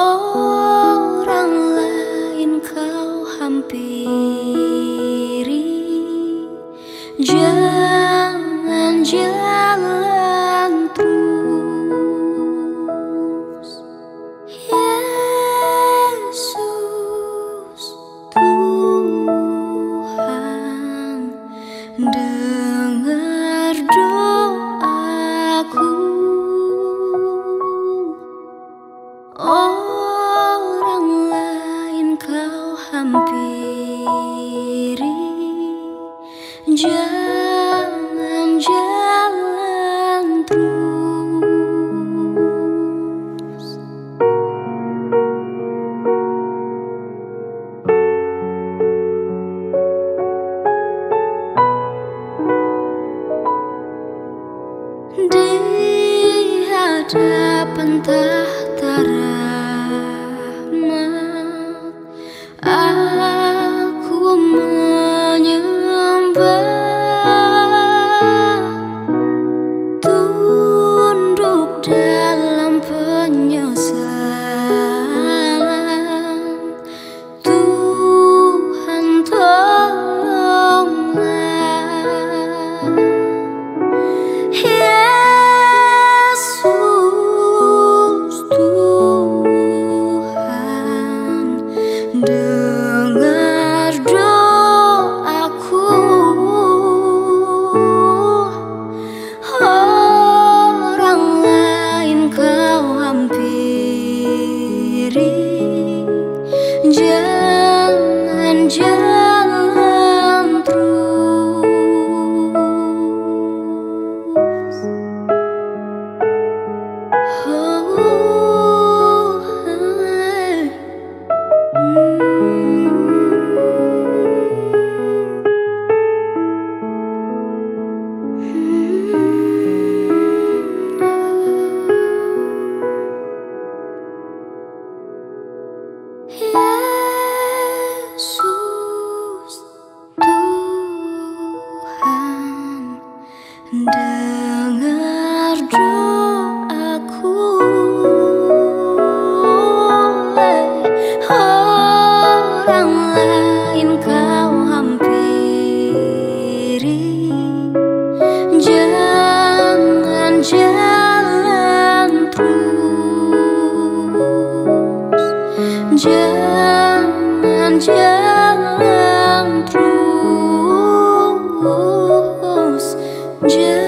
Orang lain kau hampiri, jangan jalan terus. Yesus Tuhan, dengar doaku. Orang lain kau hampiri, jangan jalan terus. Di hadapan tahta rahmat, aku menyembah, tunduk dalam penyesalan. Tuhan tolonglah. Yesus Tuhan, dengar doaku. Orang lain kau hampiri, jangan jalan terus. Yesus Tuhan, dengar doaku. Orang lain kau hampiri, jangan jalan terus. Jangan jalan terus. Jangan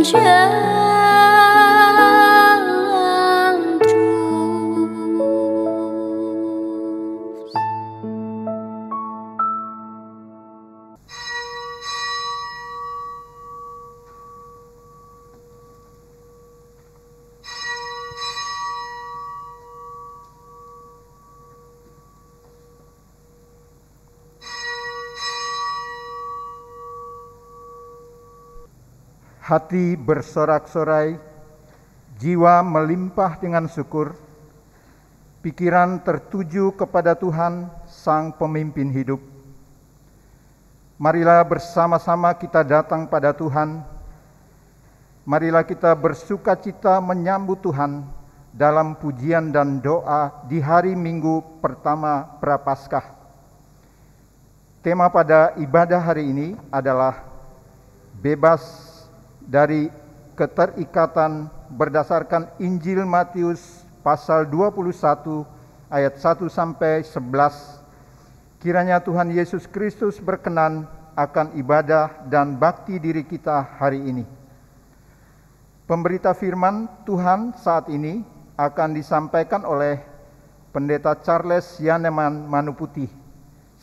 jalan terus. Hati bersorak-sorai, jiwa melimpah dengan syukur, pikiran tertuju kepada Tuhan, Sang Pemimpin hidup. Marilah bersama-sama kita datang pada Tuhan. Marilah kita bersukacita menyambut Tuhan dalam pujian dan doa di hari Minggu pertama Prapaskah. Tema pada ibadah hari ini adalah bebas dari keterikatan berdasarkan Injil Matius pasal 21 ayat 1 sampai 11. Kiranya Tuhan Yesus Kristus berkenan akan ibadah dan bakti diri kita hari ini. Pemberita firman Tuhan saat ini akan disampaikan oleh Pendeta Charles Yaneman Manuputih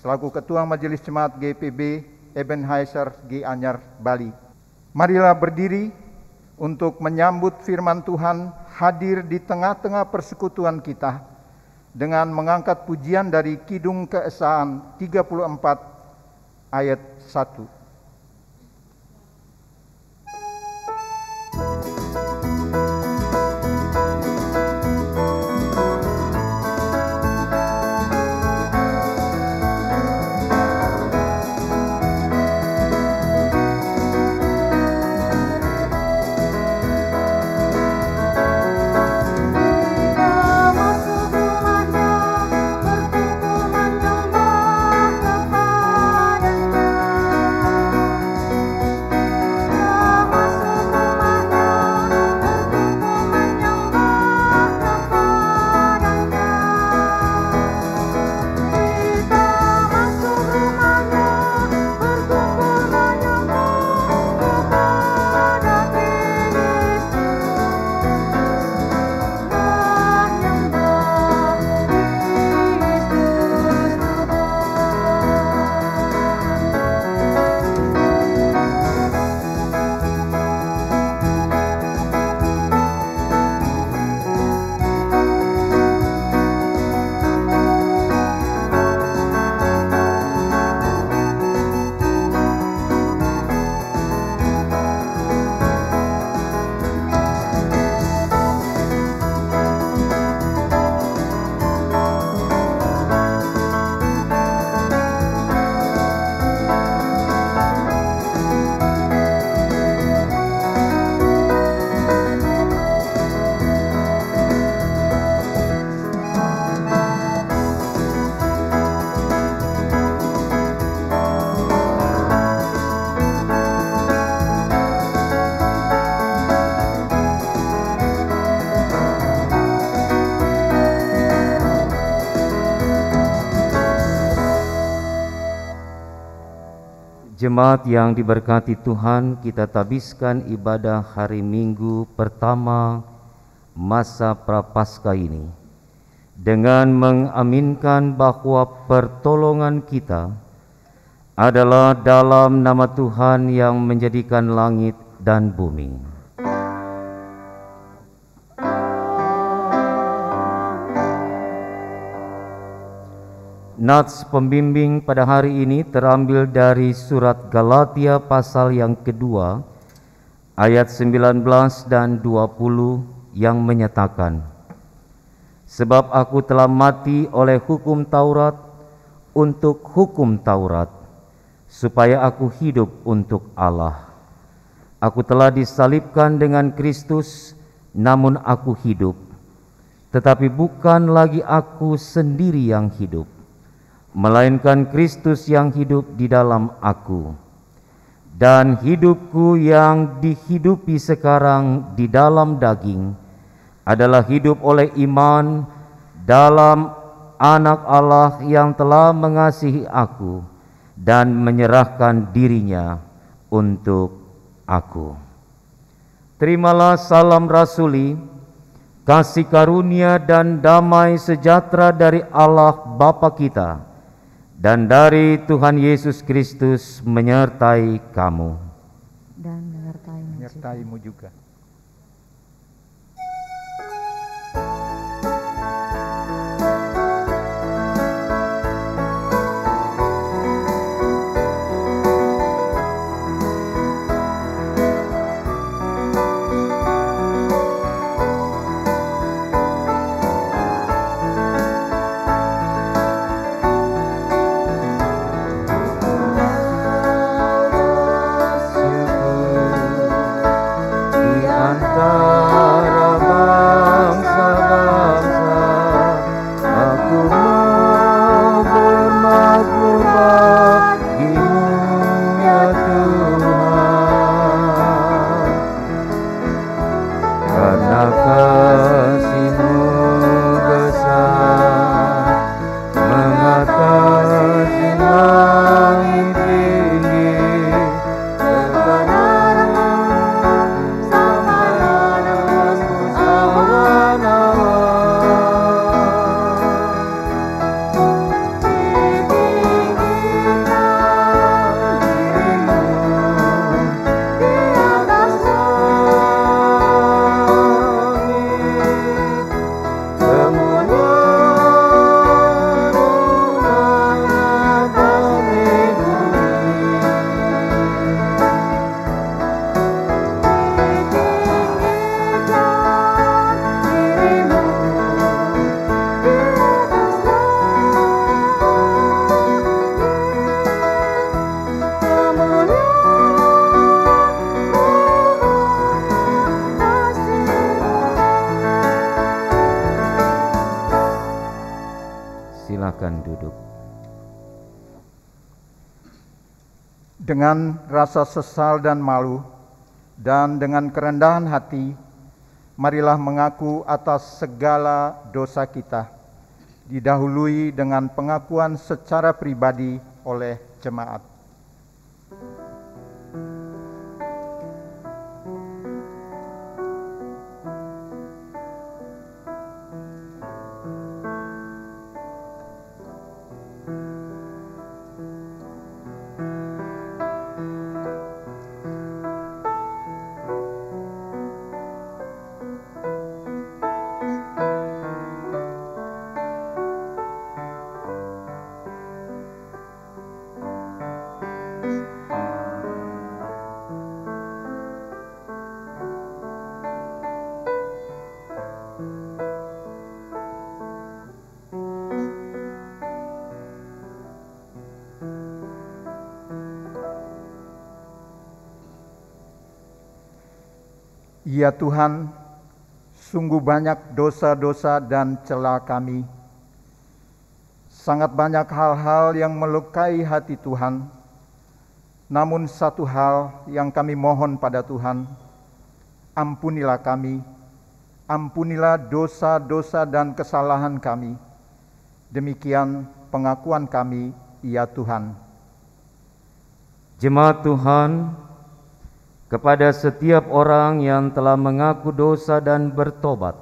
selaku Ketua Majelis Jemaat GPB Ebenezer G. Anyar, Bali. Marilah berdiri untuk menyambut firman Tuhan hadir di tengah-tengah persekutuan kita dengan mengangkat pujian dari Kidung Keesaan 34 ayat 1. Jemaat yang diberkati Tuhan, kita tabiskan ibadah hari Minggu pertama masa Prapaskah ini dengan mengaminkan bahwa pertolongan kita adalah dalam nama Tuhan yang menjadikan langit dan bumi. Nats pembimbing pada hari ini terambil dari surat Galatia pasal yang kedua, ayat 19 dan 20 yang menyatakan, "Sebab aku telah mati oleh hukum Taurat untuk hukum Taurat, supaya aku hidup untuk Allah. Aku telah disalibkan dengan Kristus, namun aku hidup. Tetapi bukan lagi aku sendiri yang hidup, melainkan Kristus yang hidup di dalam aku. Dan hidupku yang dihidupi sekarang di dalam daging adalah hidup oleh iman dalam Anak Allah yang telah mengasihi aku dan menyerahkan dirinya untuk aku." Terimalah salam rasuli, kasih karunia dan damai sejahtera dari Allah Bapa kita dan dari Tuhan Yesus Kristus menyertai kamu. Dan Menyertaimu juga. Silakan duduk. Dengan rasa sesal dan malu, dan dengan kerendahan hati, marilah mengaku atas segala dosa kita, didahului dengan pengakuan secara pribadi oleh jemaat. Ya Tuhan, sungguh banyak dosa-dosa dan celah kami. Sangat banyak hal-hal yang melukai hati Tuhan. Namun satu hal yang kami mohon pada Tuhan, ampunilah kami, ampunilah dosa-dosa dan kesalahan kami. Demikian pengakuan kami, ya Tuhan. Jemaat Tuhan, kepada setiap orang yang telah mengaku dosa dan bertobat,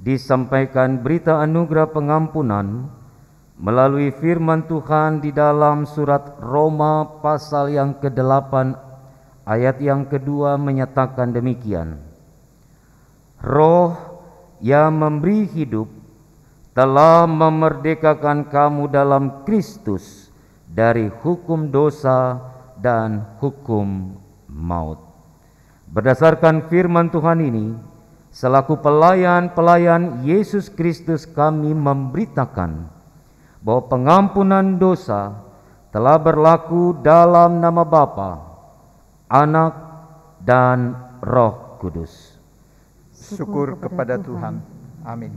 disampaikan berita anugerah pengampunan melalui firman Tuhan di dalam surat Roma pasal yang ke-8 ayat yang kedua menyatakan demikian. Roh yang memberi hidup telah memerdekakan kamu dalam Kristus dari hukum dosa dan hukum maut. Berdasarkan firman Tuhan ini, selaku pelayan-pelayan Yesus Kristus kami memberitakan bahwa pengampunan dosa telah berlaku dalam nama Bapa, Anak, dan Roh Kudus. Syukur kepada Tuhan. Amin.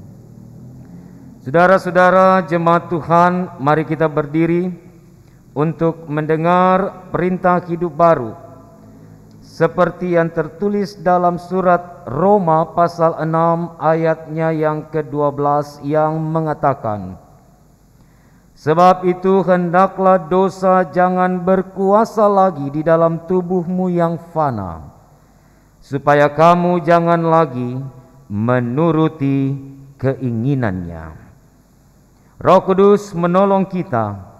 Saudara-saudara jemaat Tuhan, mari kita berdiri untuk mendengar perintah hidup baru seperti yang tertulis dalam surat Roma pasal 6 ayatnya yang ke-12 yang mengatakan, sebab itu hendaklah dosa jangan berkuasa lagi di dalam tubuhmu yang fana, supaya kamu jangan lagi menuruti keinginannya. Roh Kudus menolong kita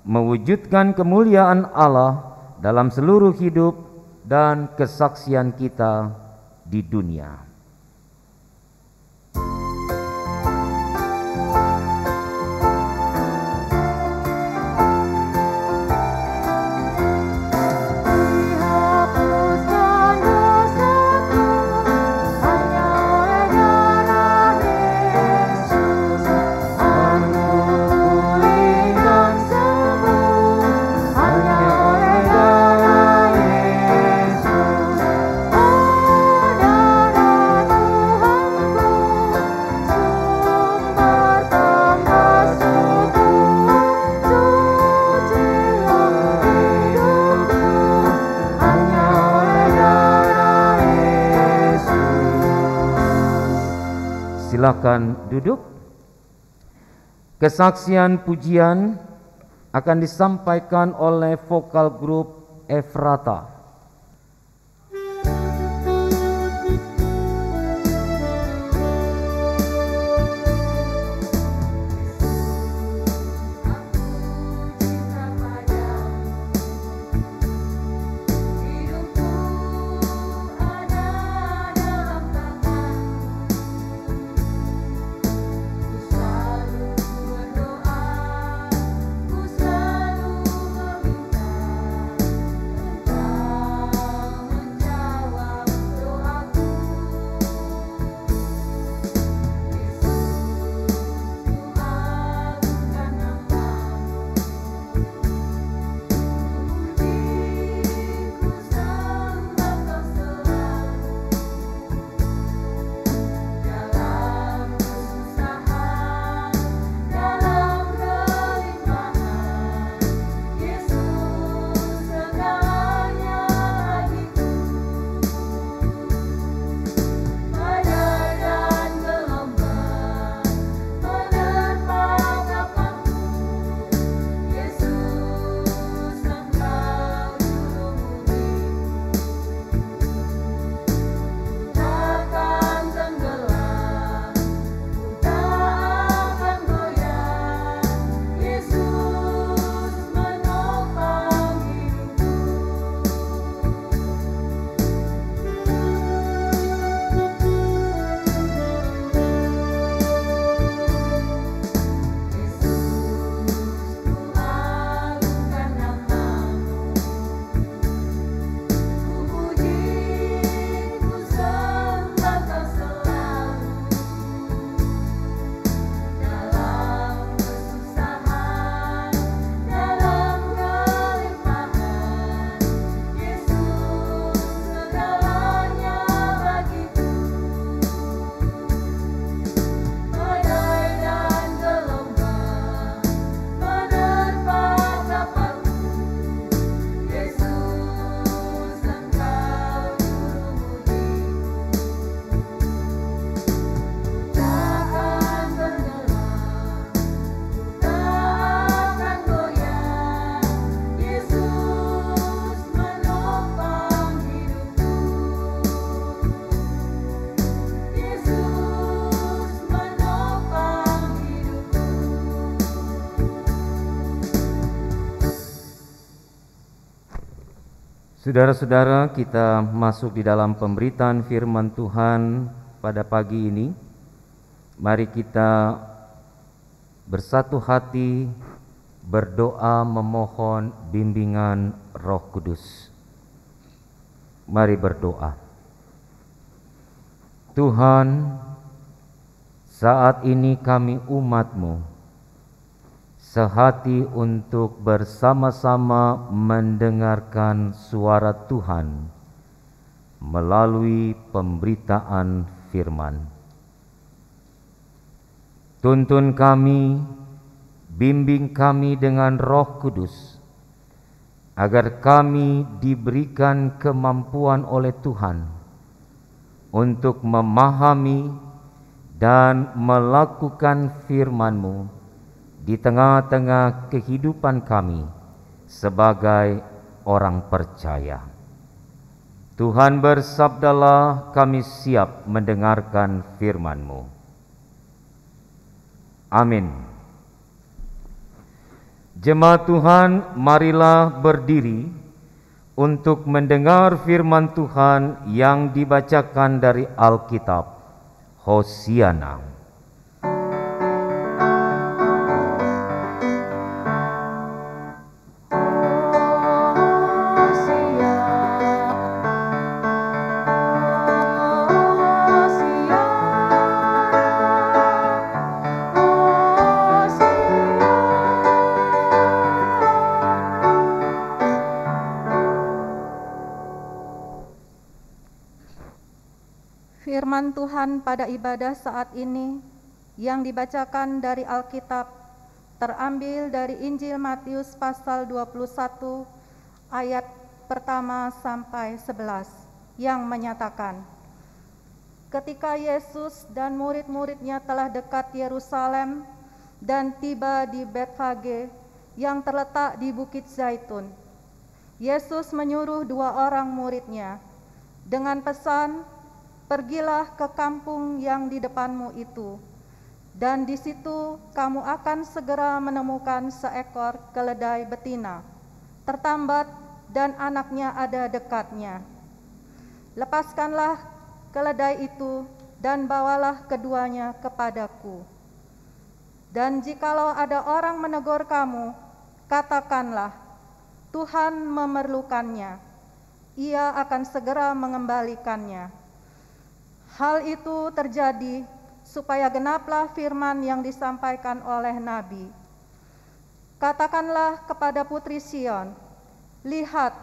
mewujudkan kemuliaan Allah dalam seluruh hidup dan kesaksian kita di dunia. Silakan duduk. Kesaksian pujian akan disampaikan oleh vokal grup Efrata. Ku selalu meminta Saudara-saudara, kita masuk di dalam pemberitaan firman Tuhan pada pagi ini. Mari kita bersatu hati berdoa memohon bimbingan Roh Kudus. Mari berdoa. Tuhan, saat ini kami umat-Mu sehati untuk bersama-sama mendengarkan suara Tuhan melalui pemberitaan firman. Tuntun kami, bimbing kami dengan Roh Kudus, agar kami diberikan kemampuan oleh Tuhan untuk memahami dan melakukan firman-Mu di tengah-tengah kehidupan kami sebagai orang percaya. Tuhan bersabdalah, kami siap mendengarkan firman-Mu. Amin. Jemaat Tuhan, marilah berdiri untuk mendengar firman Tuhan yang dibacakan dari Alkitab. Hosiana. Firman Tuhan pada ibadah saat ini yang dibacakan dari Alkitab terambil dari Injil Matius pasal 21 ayat pertama sampai 11 yang menyatakan, ketika Yesus dan murid-muridnya telah dekat Yerusalem dan tiba di Betfage yang terletak di Bukit Zaitun, Yesus menyuruh 2 orang muridnya dengan pesan, pergilah ke kampung yang di depanmu itu, dan di situ kamu akan segera menemukan seekor keledai betina, tertambat dan anaknya ada dekatnya. Lepaskanlah keledai itu dan bawalah keduanya kepadaku. Dan jikalau ada orang menegur kamu, katakanlah, Tuhan memerlukannya, Ia akan segera mengembalikannya. Hal itu terjadi supaya genaplah firman yang disampaikan oleh Nabi. Katakanlah kepada putri Sion, lihat,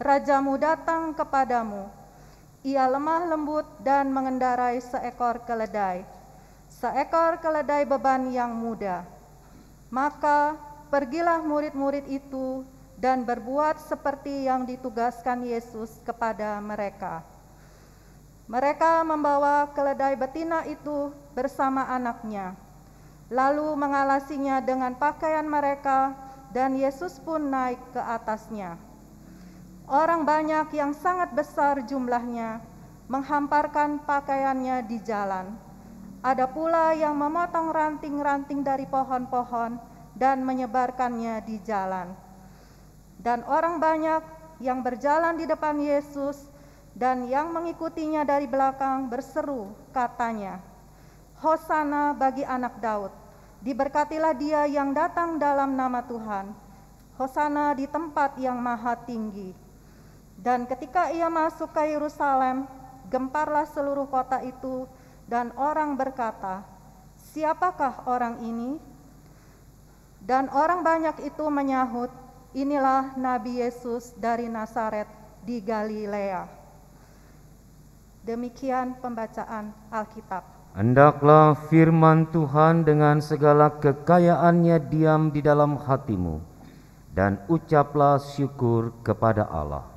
rajamu datang kepadamu. Ia lemah lembut dan mengendarai seekor keledai beban yang muda. Maka pergilah murid-murid itu dan berbuat seperti yang ditugaskan Yesus kepada mereka. Mereka membawa keledai betina itu bersama anaknya, lalu mengalasinya dengan pakaian mereka, dan Yesus pun naik ke atasnya. Orang banyak yang sangat besar jumlahnya menghamparkan pakaiannya di jalan. Ada pula yang memotong ranting-ranting dari pohon-pohon dan menyebarkannya di jalan. Dan orang banyak yang berjalan di depan Yesus dan yang mengikutinya dari belakang berseru, katanya, Hosana bagi anak Daud, diberkatilah dia yang datang dalam nama Tuhan, Hosana di tempat yang maha tinggi. Dan ketika ia masuk ke Yerusalem, gemparlah seluruh kota itu, dan orang berkata, siapakah orang ini? Dan orang banyak itu menyahut, inilah Nabi Yesus dari Nazaret di Galilea. Demikian pembacaan Alkitab. Hendaklah firman Tuhan dengan segala kekayaannya diam di dalam hatimu, dan ucaplah syukur kepada Allah.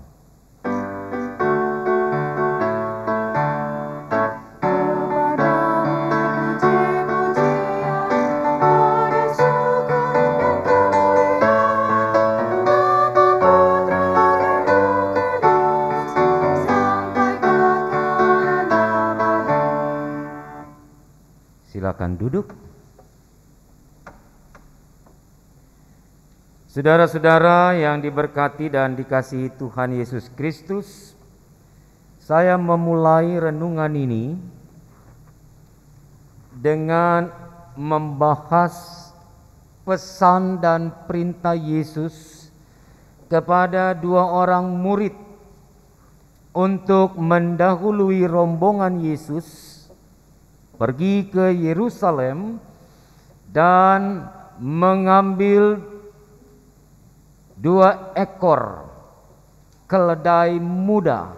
Silakan duduk. Saudara-saudara yang diberkati dan dikasihi Tuhan Yesus Kristus, saya memulai renungan ini dengan membahas pesan dan perintah Yesus kepada dua orang murid untuk mendahului rombongan Yesus pergi ke Yerusalem dan mengambil 2 ekor keledai muda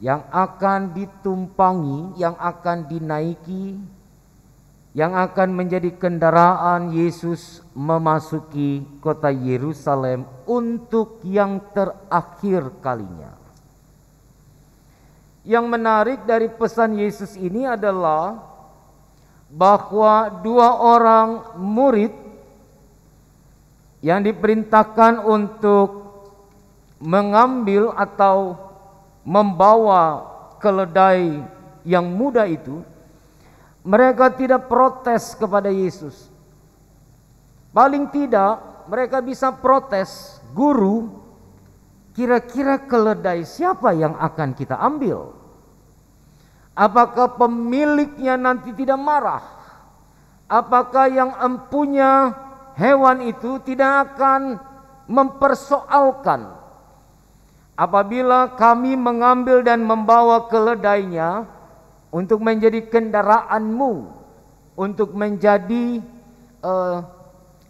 yang akan ditumpangi, yang akan dinaiki, yang akan menjadi kendaraan Yesus memasuki kota Yerusalem untuk yang terakhir kalinya. Yang menarik dari pesan Yesus ini adalah bahwa 2 orang murid yang diperintahkan untuk mengambil atau membawa keledai yang muda itu, mereka tidak protes kepada Yesus. Paling tidak mereka bisa protes, "Guru, kira-kira keledai siapa yang akan kita ambil? Apakah pemiliknya nanti tidak marah? Apakah yang empunya hewan itu tidak akan mempersoalkan apabila kami mengambil dan membawa keledainya untuk menjadi kendaraanmu, untuk menjadi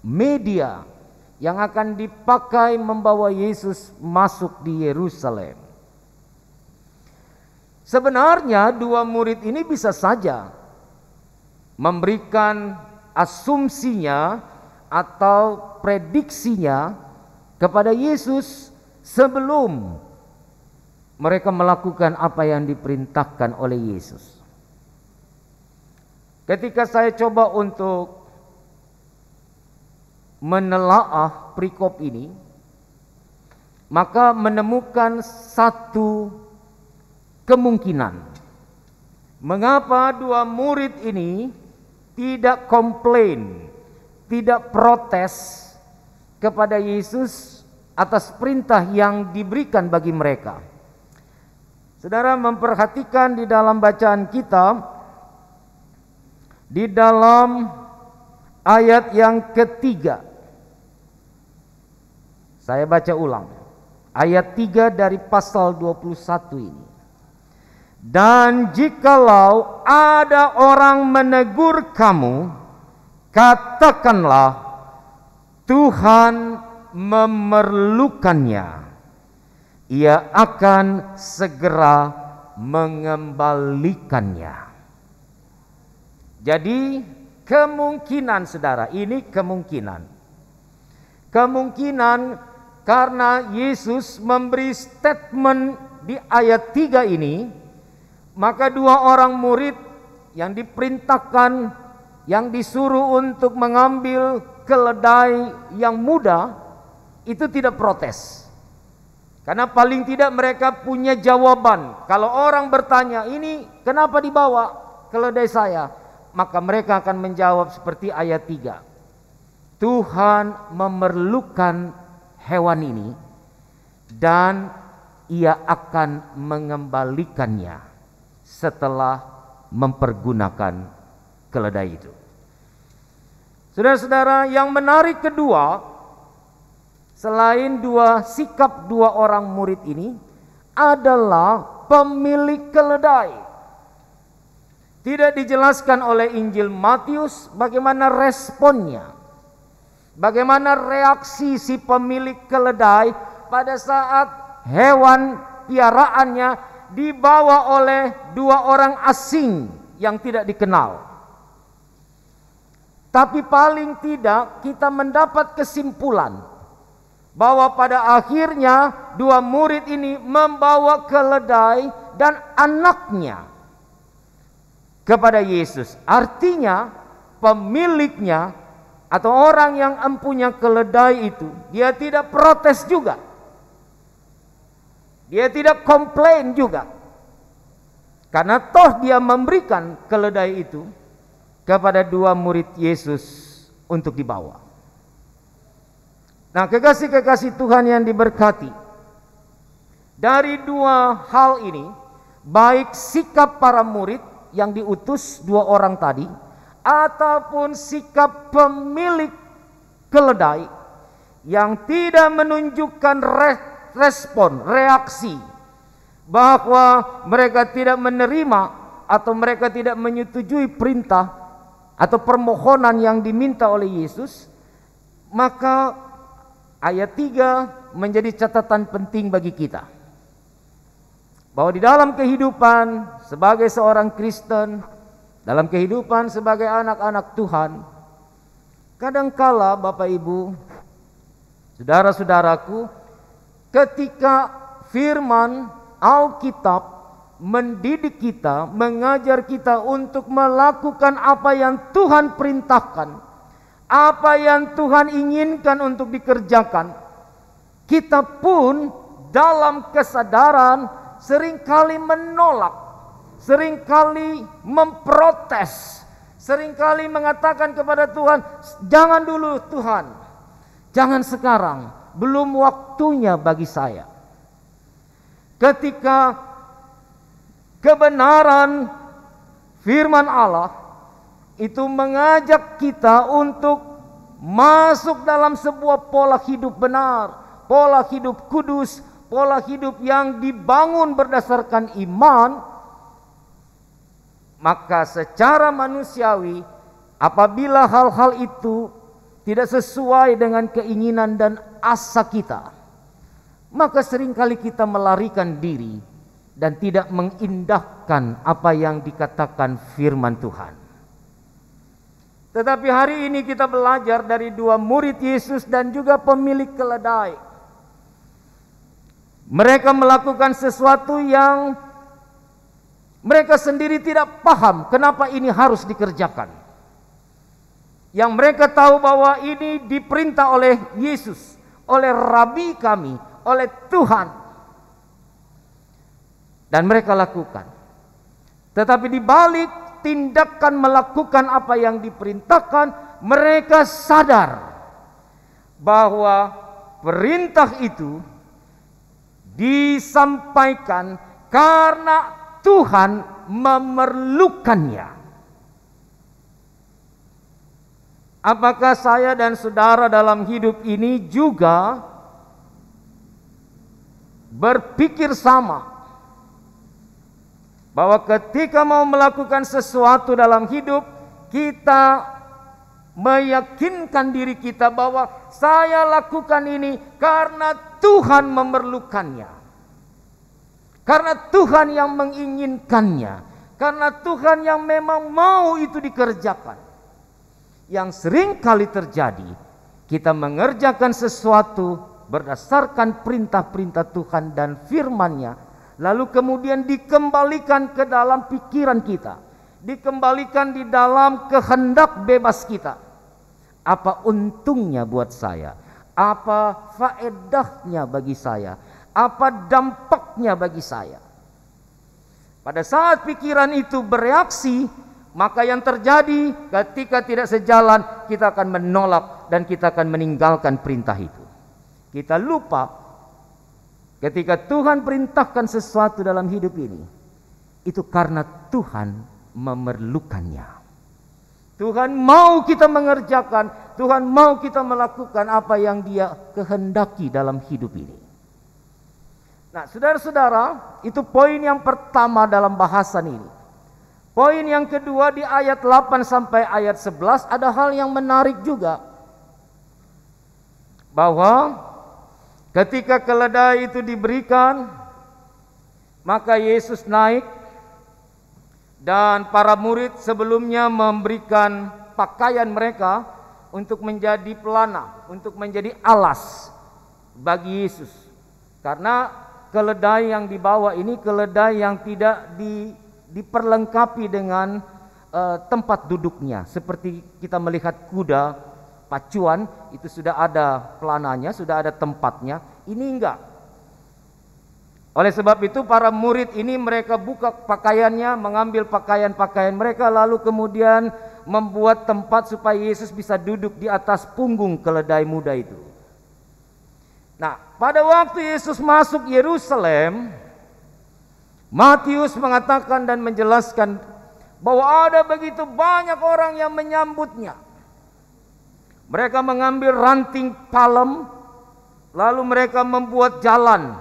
media yang akan dipakai membawa Yesus masuk di Yerusalem?" Sebenarnya 2 murid ini bisa saja memberikan asumsinya atau prediksinya kepada Yesus sebelum mereka melakukan apa yang diperintahkan oleh Yesus. Ketika saya coba untuk menelaah perikop ini, maka menemukan satu kemungkinan mengapa 2 murid ini tidak komplain, tidak protes kepada Yesus atas perintah yang diberikan bagi mereka. Saudara memperhatikan di dalam bacaan kita, di dalam ayat yang ketiga. Saya baca ulang. Ayat 3 dari pasal 21 ini. "Dan jikalau ada orang menegur kamu, katakanlah, Tuhan memerlukannya. Ia akan segera mengembalikannya." Jadi kemungkinan, saudara, ini kemungkinan karena Yesus memberi statement di ayat 3 ini, maka 2 orang murid yang diperintahkan, yang disuruh untuk mengambil keledai yang muda itu tidak protes. Karena paling tidak mereka punya jawaban. Kalau orang bertanya, "Ini kenapa dibawa keledai saya?" Maka mereka akan menjawab seperti ayat 3. Tuhan memerlukan hewan ini dan ia akan mengembalikannya setelah mempergunakan keledai itu. Saudara-saudara, yang menarik kedua, selain sikap 2 orang murid ini, adalah pemilik keledai. Tidak dijelaskan oleh Injil Matius bagaimana responnya, bagaimana reaksi si pemilik keledai pada saat hewan piaraannya dibawa oleh 2 orang asing yang tidak dikenal. Tapi paling tidak kita mendapat kesimpulan bahwa pada akhirnya 2 murid ini membawa keledai dan anaknya kepada Yesus. Artinya pemiliknya atau orang yang empunya keledai itu, dia tidak protes juga, dia tidak komplain juga, karena toh dia memberikan keledai itu kepada 2 murid Yesus untuk dibawa. Nah, kekasih-kekasih Tuhan yang diberkati, dari dua hal ini, baik sikap para murid yang diutus 2 orang tadi, ataupun sikap pemilik keledai yang tidak menunjukkan respon, reaksi, bahwa mereka tidak menerima atau mereka tidak menyetujui perintah atau permohonan yang diminta oleh Yesus, maka ayat 3 menjadi catatan penting bagi kita. Bahwa di dalam kehidupan sebagai seorang Kristen, dalam kehidupan sebagai anak-anak Tuhan, kadangkala Bapak Ibu, saudara-saudaraku, ketika firman Alkitab mendidik kita, mengajar kita untuk melakukan apa yang Tuhan perintahkan, apa yang Tuhan inginkan untuk dikerjakan, kita pun dalam kesadaran seringkali menolak, seringkali memprotes, seringkali mengatakan kepada Tuhan, "Jangan dulu Tuhan, jangan sekarang, belum waktunya bagi saya." Ketika kebenaran firman Allah itu mengajak kita untuk masuk dalam sebuah pola hidup benar, pola hidup kudus, pola hidup yang dibangun berdasarkan iman, maka secara manusiawi, apabila hal-hal itu tidak sesuai dengan keinginan dan asa kita, maka seringkali kita melarikan diri dan tidak mengindahkan apa yang dikatakan firman Tuhan. Tetapi hari ini kita belajar dari 2 murid Yesus dan juga pemilik keledai. Mereka melakukan sesuatu yang mereka sendiri tidak paham kenapa ini harus dikerjakan. Yang mereka tahu bahwa ini diperintah oleh Yesus, oleh Rabi kami, oleh Tuhan, dan mereka lakukan. Tetapi di balik tindakan melakukan apa yang diperintahkan, mereka sadar bahwa perintah itu disampaikan karena Tuhan memerlukannya. Apakah saya dan saudara dalam hidup ini juga berpikir sama, bahwa ketika mau melakukan sesuatu dalam hidup, kita meyakinkan diri kita bahwa saya lakukan ini karena Tuhan memerlukannya, karena Tuhan yang menginginkannya, karena Tuhan yang memang mau itu dikerjakan. Yang sering kali terjadi, kita mengerjakan sesuatu berdasarkan perintah-perintah Tuhan dan firman-Nya, lalu kemudian dikembalikan ke dalam pikiran kita, dikembalikan di dalam kehendak bebas kita. Apa untungnya buat saya? Apa faedahnya bagi saya? Apa dampaknya bagi saya? Pada saat pikiran itu bereaksi, maka yang terjadi ketika tidak sejalan, kita akan menolak dan kita akan meninggalkan perintah itu. Kita lupa ketika Tuhan perintahkan sesuatu dalam hidup ini, itu karena Tuhan memerlukannya. Tuhan mau kita mengerjakan, Tuhan mau kita melakukan apa yang Dia kehendaki dalam hidup ini. Nah, saudara-saudara, itu poin yang pertama dalam bahasan ini. Poin yang kedua di ayat 8 sampai ayat 11 ada hal yang menarik juga. Bahwa ketika keledai itu diberikan, maka Yesus naik dan para murid sebelumnya memberikan pakaian mereka untuk menjadi pelana, untuk menjadi alas bagi Yesus. Karena keledai yang dibawa ini keledai yang tidak diperlengkapi dengan tempat duduknya. Seperti kita melihat kuda pacuan, itu sudah ada pelananya, sudah ada tempatnya. Ini enggak. Oleh sebab itu para murid ini mereka buka pakaiannya, mengambil pakaian-pakaian mereka, lalu kemudian membuat tempat supaya Yesus bisa duduk di atas punggung keledai muda itu. Nah, pada waktu Yesus masuk Yerusalem, Matius mengatakan dan menjelaskan bahwa ada begitu banyak orang yang menyambutnya. Mereka mengambil ranting palem, lalu mereka membuat jalan.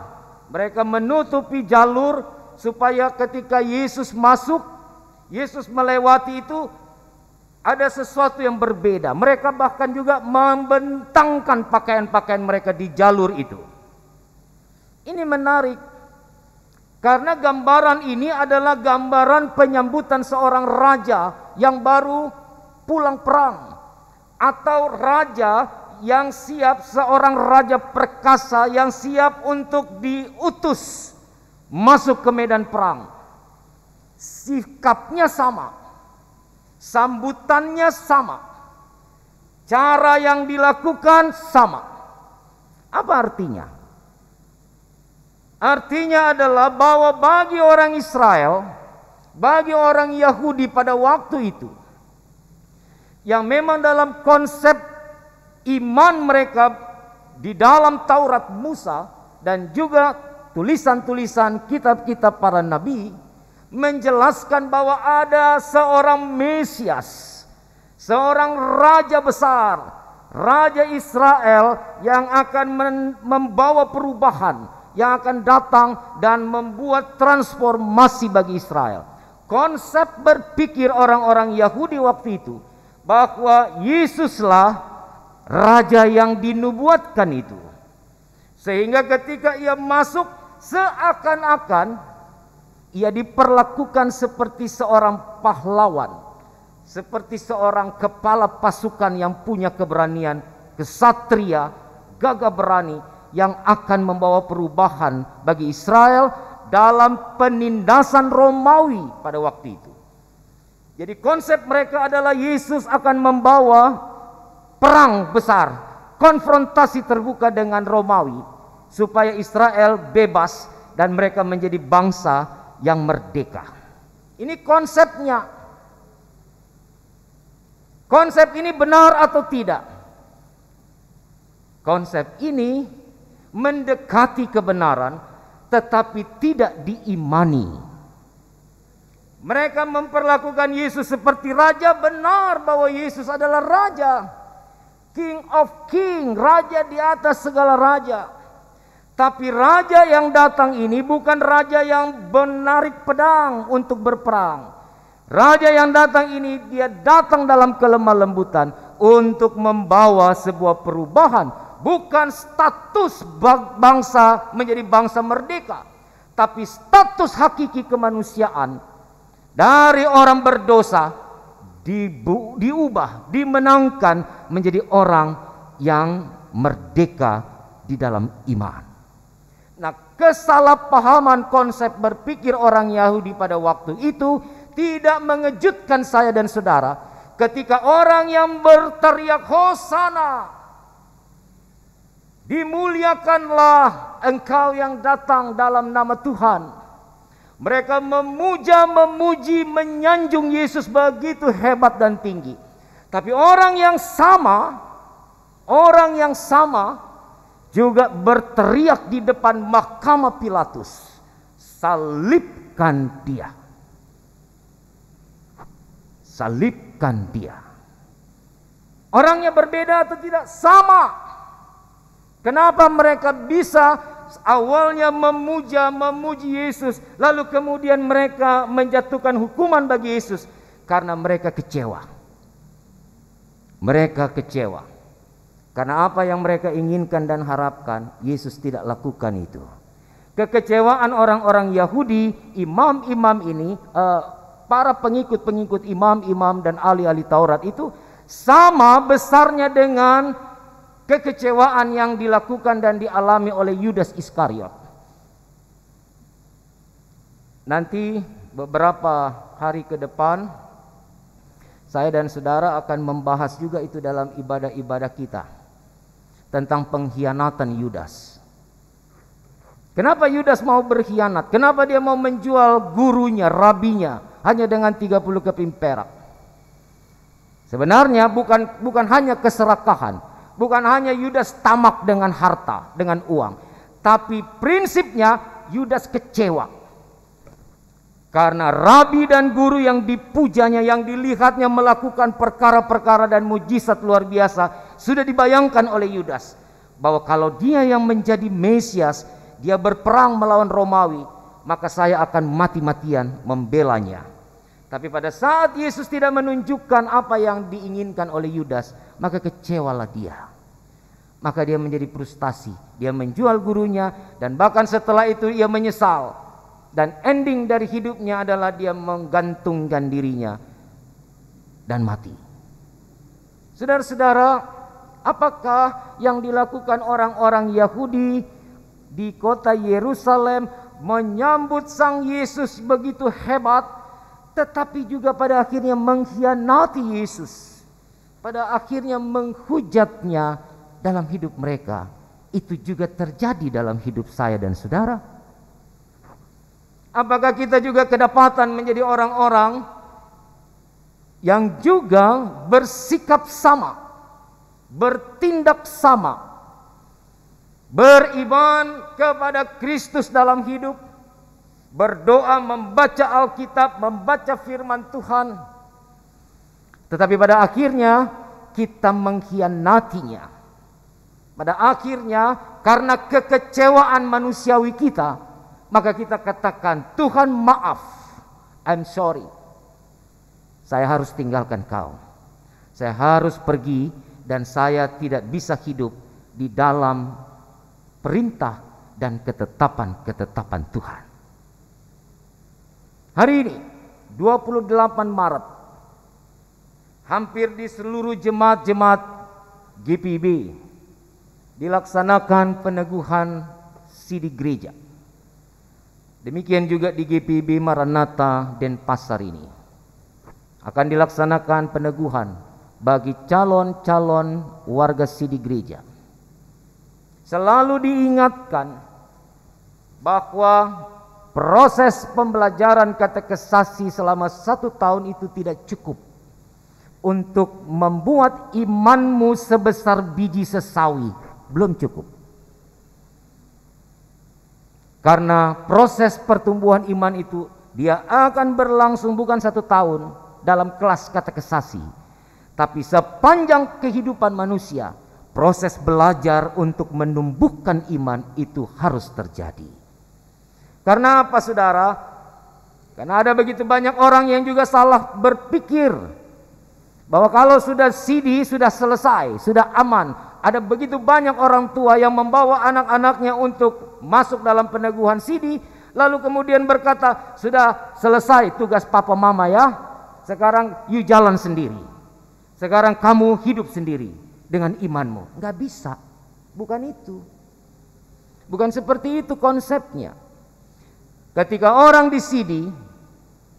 Mereka menutupi jalur supaya ketika Yesus masuk, Yesus melewati itu, ada sesuatu yang berbeda. Mereka bahkan juga membentangkan pakaian-pakaian mereka di jalur itu. Ini menarik, karena gambaran ini adalah gambaran penyambutan seorang raja yang baru pulang perang, atau raja yang siap, seorang raja perkasa yang siap untuk diutus masuk ke medan perang. Sikapnya sama, sambutannya sama, cara yang dilakukan sama. Apa artinya? Artinya adalah bahwa bagi orang Israel, bagi orang Yahudi pada waktu itu, yang memang dalam konsep iman mereka di dalam Taurat Musa dan juga tulisan-tulisan kitab-kitab para nabi, menjelaskan bahwa ada seorang Mesias, seorang raja besar, raja Israel yang akan membawa perubahan, yang akan datang dan membuat transformasi bagi Israel. Konsep berpikir orang-orang Yahudi waktu itu bahwa Yesuslah raja yang dinubuatkan itu. Sehingga ketika ia masuk, seakan-akan ia diperlakukan seperti seorang pahlawan, seperti seorang kepala pasukan yang punya keberanian, kesatria, gagah berani, yang akan membawa perubahan bagi Israel dalam penindasan Romawi pada waktu itu. Jadi konsep mereka adalah Yesus akan membawa perang besar, konfrontasi terbuka dengan Romawi, supaya Israel bebas dan mereka menjadi bangsa yang merdeka. Ini konsepnya. Konsep ini benar atau tidak? Konsep ini mendekati kebenaran tetapi tidak diimani. Mereka memperlakukan Yesus seperti raja, benar bahwa Yesus adalah raja, King of King, raja di atas segala raja. Tapi raja yang datang ini bukan raja yang menarik pedang untuk berperang. Raja yang datang ini, dia datang dalam kelemah lembutan untuk membawa sebuah perubahan. Bukan status bangsa menjadi bangsa merdeka, tapi status hakiki kemanusiaan dari orang berdosa diubah, dimenangkan menjadi orang yang merdeka di dalam iman. Nah, kesalahpahaman konsep berpikir orang Yahudi pada waktu itu tidak mengejutkan saya dan saudara ketika orang yang berteriak Hosana, dimuliakanlah engkau yang datang dalam nama Tuhan. Mereka memuja, memuji, menyanjung Yesus begitu hebat dan tinggi. Tapi orang yang sama juga berteriak di depan mahkamah Pilatus, salibkan dia. Salibkan dia. Orangnya berbeda atau tidak? Sama. Kenapa mereka bisa awalnya memuji Yesus, lalu kemudian mereka menjatuhkan hukuman bagi Yesus? Karena mereka kecewa. Mereka kecewa. Karena apa yang mereka inginkan dan harapkan, Yesus tidak lakukan itu. Kekecewaan orang-orang Yahudi, imam-imam ini, para pengikut-pengikut imam-imam dan ahli-ahli Taurat itu sama besarnya dengan kekecewaan yang dilakukan dan dialami oleh Yudas Iskariot. Nanti beberapa hari ke depan, saya dan saudara akan membahas juga itu dalam ibadah-ibadah kita, tentang pengkhianatan Yudas. Kenapa Yudas mau berkhianat? Kenapa dia mau menjual gurunya, rabinya hanya dengan 30 keping perak? Sebenarnya bukan hanya keserakahan, Bukan hanya Yudas tamak dengan harta, dengan uang, tapi prinsipnya Yudas kecewa. Karena rabi dan guru yang dipujanya, yang dilihatnya melakukan perkara-perkara dan mujizat luar biasa, sudah dibayangkan oleh Yudas bahwa kalau dia yang menjadi Mesias, dia berperang melawan Romawi, maka saya akan mati-matian membelanya. Tapi pada saat Yesus tidak menunjukkan apa yang diinginkan oleh Yudas, maka kecewalah dia. Maka dia menjadi frustasi, dia menjual gurunya, dan bahkan setelah itu ia menyesal. Dan ending dari hidupnya adalah dia menggantungkan dirinya dan mati. Saudara-saudara, apakah yang dilakukan orang-orang Yahudi di kota Yerusalem menyambut Sang Yesus begitu hebat, tetapi juga pada akhirnya mengkhianati Yesus, pada akhirnya menghujatnya dalam hidup mereka? Itu juga terjadi dalam hidup saya dan saudara. Apakah kita juga kedapatan menjadi orang-orang yang juga bersikap sama, bertindak sama, beriman kepada Kristus dalam hidup, berdoa, membaca Alkitab, membaca firman Tuhan, tetapi pada akhirnya kita mengkhianatinya. Pada akhirnya karena kekecewaan manusiawi kita, maka kita katakan, Tuhan maaf, I'm sorry, saya harus tinggalkan kau, saya harus pergi, dan saya tidak bisa hidup di dalam perintah dan ketetapan-ketetapan Tuhan. Hari ini 28 Maret, hampir di seluruh jemaat-jemaat GPIB dilaksanakan peneguhan sidi gereja. Demikian juga di GPIB Maranatha Denpasar ini akan dilaksanakan peneguhan bagi calon-calon warga sidi gereja. Selalu diingatkan bahwa proses pembelajaran katekesasi selama 1 tahun itu tidak cukup untuk membuat imanmu sebesar biji sesawi. Belum cukup. Karena proses pertumbuhan iman itu dia akan berlangsung bukan 1 tahun dalam kelas katekesasi, tapi sepanjang kehidupan manusia, proses belajar untuk menumbuhkan iman itu harus terjadi. Karena apa, saudara? Karena ada begitu banyak orang yang juga salah berpikir bahwa kalau sudah sidi, sudah selesai, sudah aman. Ada begitu banyak orang tua yang membawa anak-anaknya untuk masuk dalam peneguhan sidi, lalu kemudian berkata, sudah selesai tugas papa mama ya, sekarang you jalan sendiri, sekarang kamu hidup sendiri dengan imanmu. Nggak bisa, bukan itu, bukan seperti itu konsepnya. Ketika orang di sidi,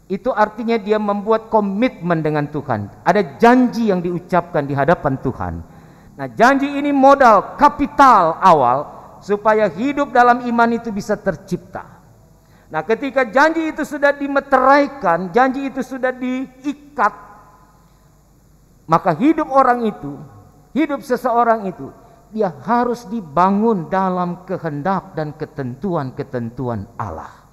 itu artinya dia membuat komitmen dengan Tuhan, ada janji yang diucapkan di hadapan Tuhan. Nah, janji ini modal kapital awal supaya hidup dalam iman itu bisa tercipta. Nah, ketika janji itu sudah dimeteraikan, janji itu sudah diikat, maka hidup orang itu, hidup seseorang itu, dia harus dibangun dalam kehendak dan ketentuan-ketentuan Allah.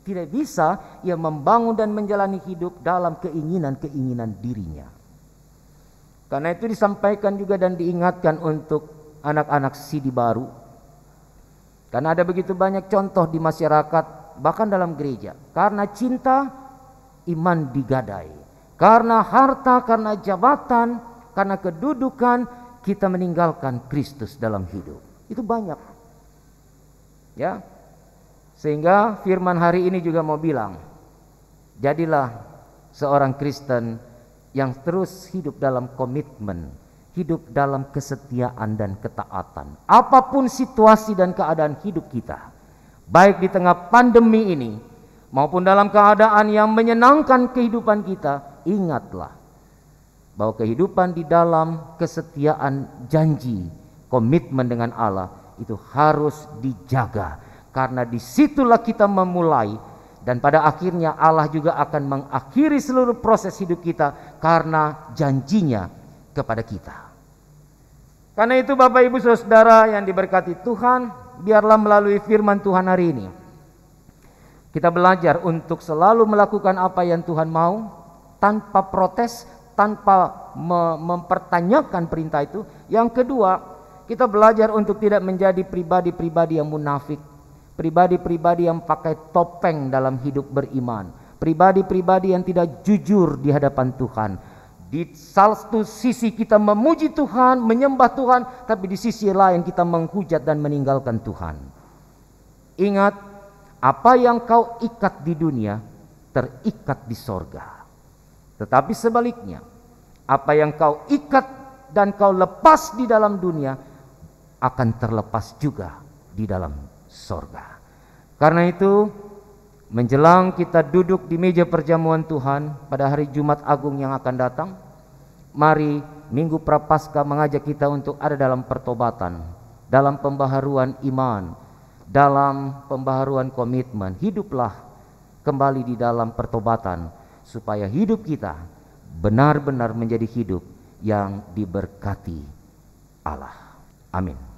Tidak bisa ia membangun dan menjalani hidup dalam keinginan-keinginan dirinya. Karena itu disampaikan juga dan diingatkan untuk anak-anak sidi baru. Karena ada begitu banyak contoh di masyarakat, bahkan dalam gereja. Karena cinta, iman digadai. Karena harta, karena jabatan, karena kedudukan, kita meninggalkan Kristus dalam hidup. Itu banyak. Ya. Sehingga firman hari ini juga mau bilang, jadilah seorang Kristen yang terus hidup dalam komitmen, hidup dalam kesetiaan dan ketaatan. Apapun situasi dan keadaan hidup kita, baik di tengah pandemi ini maupun dalam keadaan yang menyenangkan kehidupan kita, ingatlah bahwa kehidupan di dalam kesetiaan janji, komitmen dengan Allah itu harus dijaga. Karena disitulah kita memulai, dan pada akhirnya Allah juga akan mengakhiri seluruh proses hidup kita karena janjinya kepada kita. Karena itu Bapak Ibu Saudara yang diberkati Tuhan, biarlah melalui firman Tuhan hari ini kita belajar untuk selalu melakukan apa yang Tuhan mau, tanpa protes, tanpa mempertanyakan perintah itu. Yang kedua, kita belajar untuk tidak menjadi pribadi-pribadi yang munafik, pribadi-pribadi yang pakai topeng dalam hidup beriman, pribadi-pribadi yang tidak jujur di hadapan Tuhan. Di satu sisi kita memuji Tuhan, menyembah Tuhan, tapi di sisi lain kita menghujat dan meninggalkan Tuhan. Ingat, apa yang kau ikat di dunia terikat di sorga. Tetapi sebaliknya, apa yang kau ikat dan kau lepas di dalam dunia akan terlepas juga di dalam sorga. Karena itu, menjelang kita duduk di meja perjamuan Tuhan pada hari Jumat Agung yang akan datang, mari Minggu Prapaskah mengajak kita untuk ada dalam pertobatan, dalam pembaharuan iman, dalam pembaharuan komitmen. Hiduplah kembali di dalam pertobatan, supaya hidup kita benar-benar menjadi hidup yang diberkati Allah. Amin.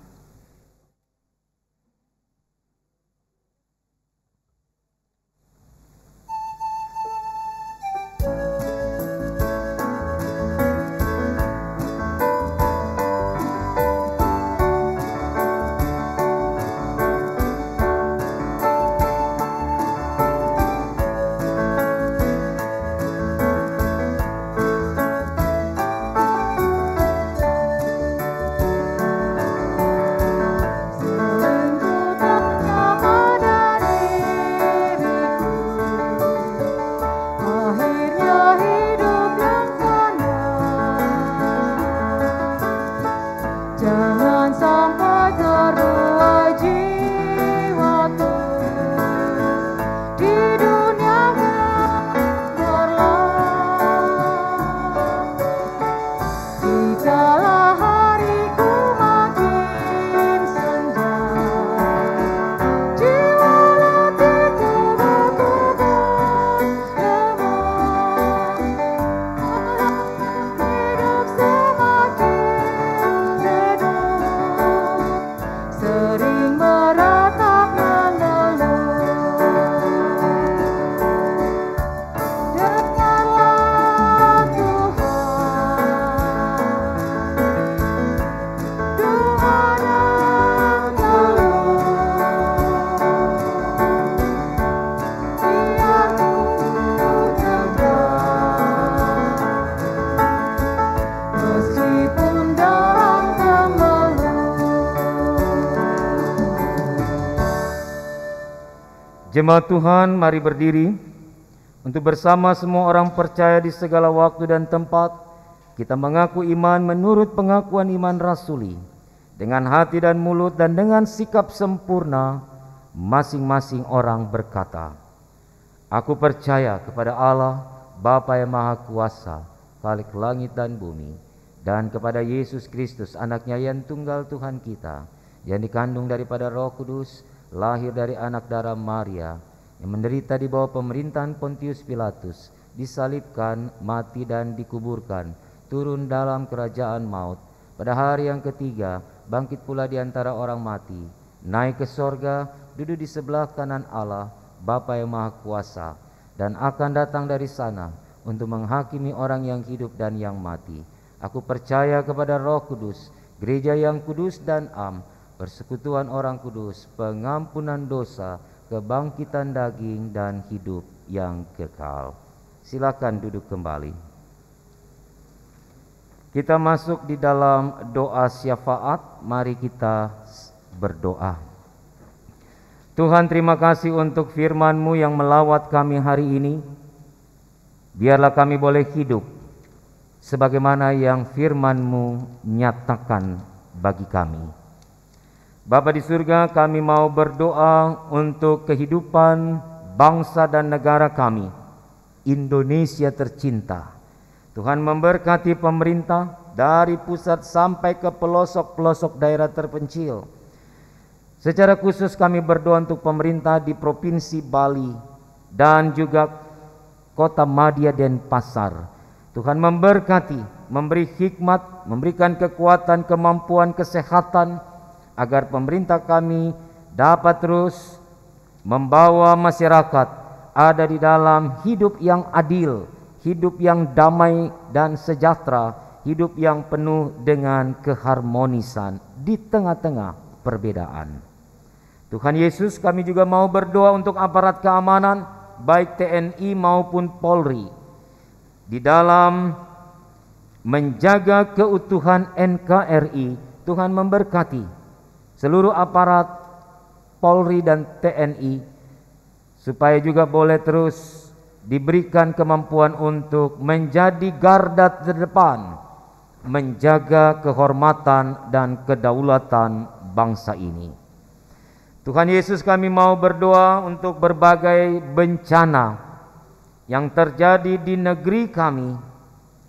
Jemaat Tuhan, mari berdiri untuk bersama semua orang percaya di segala waktu dan tempat kita mengaku iman menurut pengakuan iman rasuli, dengan hati dan mulut dan dengan sikap sempurna. Masing-masing orang berkata, aku percaya kepada Allah Bapa yang Maha Kuasa, Khalik langit dan bumi, dan kepada Yesus Kristus anaknya yang tunggal Tuhan kita, yang dikandung daripada Roh Kudus, lahir dari anak darah Maria, yang menderita di bawah pemerintahan Pontius Pilatus, disalibkan, mati dan dikuburkan, turun dalam kerajaan maut, pada hari yang ketiga bangkit pula di antara orang mati, naik ke sorga, duduk di sebelah kanan Allah Bapa yang Maha Kuasa, dan akan datang dari sana untuk menghakimi orang yang hidup dan yang mati. Aku percaya kepada Roh Kudus, gereja yang kudus dan am, persekutuan orang kudus, pengampunan dosa, kebangkitan daging dan hidup yang kekal. Silakan duduk kembali. Kita masuk di dalam doa syafaat. Mari kita berdoa. Tuhan, terima kasih untuk firman-Mu yang melawat kami hari ini. Biarlah kami boleh hidup sebagaimana yang firman-Mu nyatakan bagi kami. Bapa di surga, kami mau berdoa untuk kehidupan bangsa dan negara kami, Indonesia tercinta. Tuhan memberkati pemerintah dari pusat sampai ke pelosok-pelosok daerah terpencil. Secara khusus kami berdoa untuk pemerintah di Provinsi Bali dan juga Kota Madya Denpasar. Tuhan memberkati memberi hikmat, memberikan kekuatan, kemampuan, kesehatan, agar pemerintah kami dapat terus membawa masyarakat ada di dalam hidup yang adil, hidup yang damai dan sejahtera, hidup yang penuh dengan keharmonisan di tengah-tengah perbedaan. Tuhan Yesus, kami juga mau berdoa untuk aparat keamanan, baik TNI maupun Polri, di dalam menjaga keutuhan NKRI. Tuhan memberkati seluruh aparat Polri dan TNI, supaya juga boleh terus diberikan kemampuan untuk menjadi garda terdepan, menjaga kehormatan dan kedaulatan bangsa ini. Tuhan Yesus, kami mau berdoa untuk berbagai bencana yang terjadi di negeri kami,